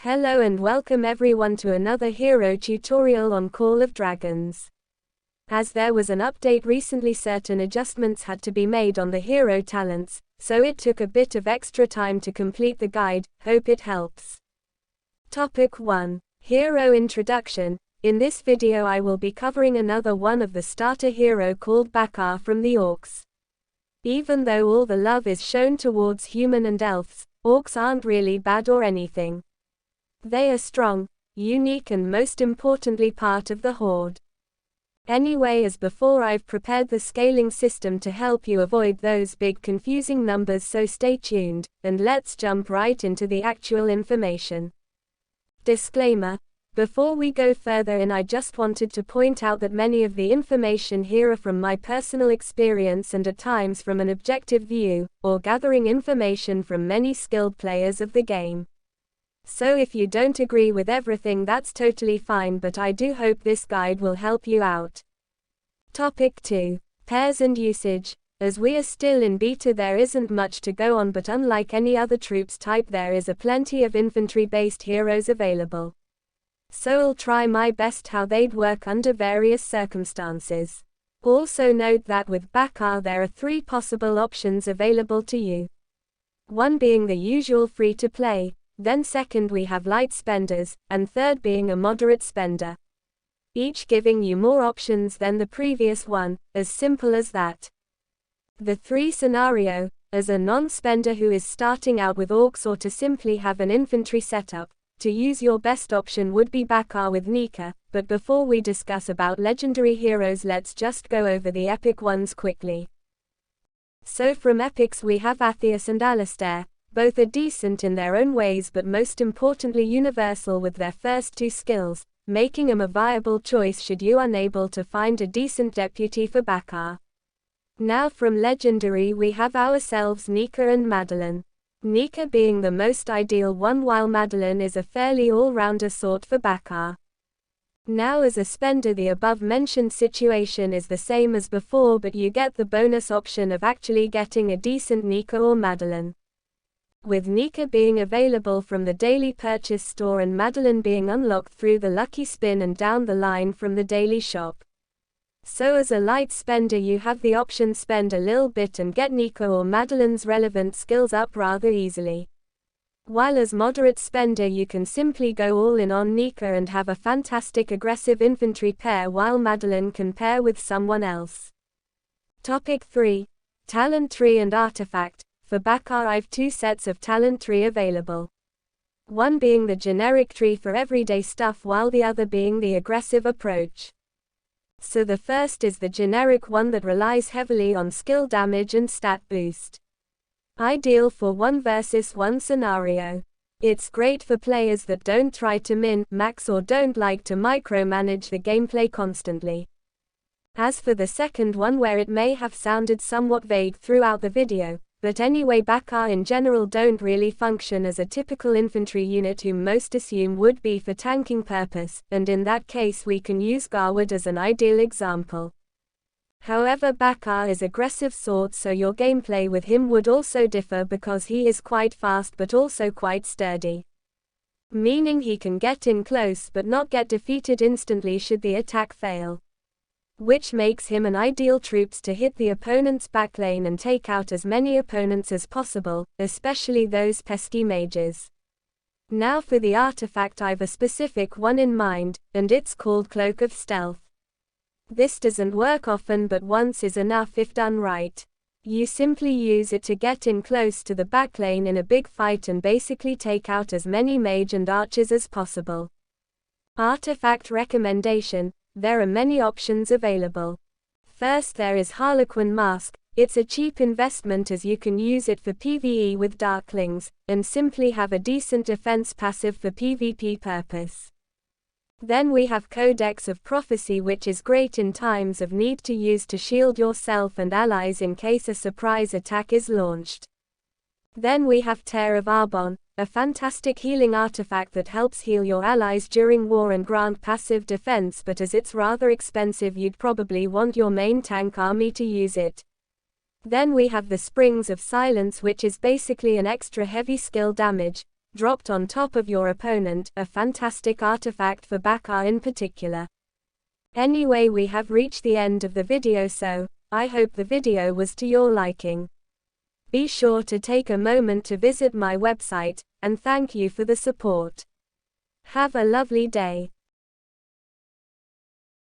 Hello and welcome everyone to another hero tutorial on Call of Dragons. As there was an update recently, certain adjustments had to be made on the hero talents, so it took a bit of extra time to complete the guide. Hope it helps. Topic 1. Hero Introduction. In this video I will be covering another one of the starter hero called Bakhar from the Orcs. Even though all the love is shown towards human and elves, Orcs aren't really bad or anything. They are strong, unique and most importantly part of the Horde. Anyway, as before, I've prepared the scaling system to help you avoid those big confusing numbers, so stay tuned, and let's jump right into the actual information. Disclaimer. Before we go further in, I just wanted to point out that many of the information here are from my personal experience and at times from an objective view, or gathering information from many skilled players of the game. So if you don't agree with everything, that's totally fine, but I do hope this guide will help you out. Topic 2. Pairs and usage. As we are still in beta, there isn't much to go on, but unlike any other troops type, there is a plenty of infantry-based heroes available. So I'll try my best how they'd work under various circumstances. Also note that with Bakhar there are 3 possible options available to you. One being the usual free-to-play, then second we have light spenders, and third being a moderate spender. Each giving you more options than the previous one, as simple as that. The 3 scenario, as a non-spender who is starting out with Orcs or to simply have an infantry setup, to use your best option would be Bakhar with Nika, but before we discuss about legendary heroes, let's just go over the epic ones quickly. So from epics we have Atheus and Alistair. Both are decent in their own ways, but most importantly universal with their first 2 skills, making them a viable choice should you unable to find a decent deputy for Bakhar. Now from legendary we have ourselves Nika and Madeline. Nika being the most ideal one, while Madeline is a fairly all-rounder sort for Bakhar. Now as a spender the above mentioned situation is the same as before, but you get the bonus option of actually getting a decent Nika or Madeline. With Nika being available from the daily purchase store and Madeline being unlocked through the lucky spin and down the line from the daily shop. So as a light spender you have the option spend a little bit and get Nika or Madeline's relevant skills up rather easily. While as moderate spender you can simply go all in on Nika and have a fantastic aggressive infantry pair, while Madeline can pair with someone else. Topic 3. Talent tree and artifact. For Bakhar I've 2 sets of talent tree available. One being the generic tree for everyday stuff, while the other being the aggressive approach. So the first is the generic one that relies heavily on skill damage and stat boost. Ideal for 1 versus 1 scenario. It's great for players that don't try to min-max or don't like to micromanage the gameplay constantly. As for the second one, where it may have sounded somewhat vague throughout the video, but anyway, Bakhar in general don't really function as a typical infantry unit whom most assume would be for tanking purpose, and in that case we can use Garwood as an ideal example. However, Bakhar is aggressive sort, so your gameplay with him would also differ because he is quite fast but also quite sturdy. Meaning he can get in close but not get defeated instantly should the attack fail. Which makes him an ideal troops to hit the opponent's backlane and take out as many opponents as possible, especially those pesky mages. Now for the artifact, I've a specific one in mind, and it's called Cloak of Stealth. This doesn't work often, but once is enough if done right. You simply use it to get in close to the backlane in a big fight and basically take out as many mage and archers as possible. Artifact recommendation. There are many options available. First there is Harlequin Mask. It's a cheap investment as you can use it for PvE with Darklings, and simply have a decent defense passive for PvP purpose. Then we have Codex of Prophecy, which is great in times of need to use to shield yourself and allies in case a surprise attack is launched. Then we have Tear of Arbon, a fantastic healing artifact that helps heal your allies during war and grant passive defense, but as it's rather expensive you'd probably want your main tank army to use it. Then we have the Springs of Silence, which is basically an extra heavy skill damage, dropped on top of your opponent, a fantastic artifact for Bakhar in particular. Anyway, we have reached the end of the video, so I hope the video was to your liking. Be sure to take a moment to visit my website, and thank you for the support. Have a lovely day.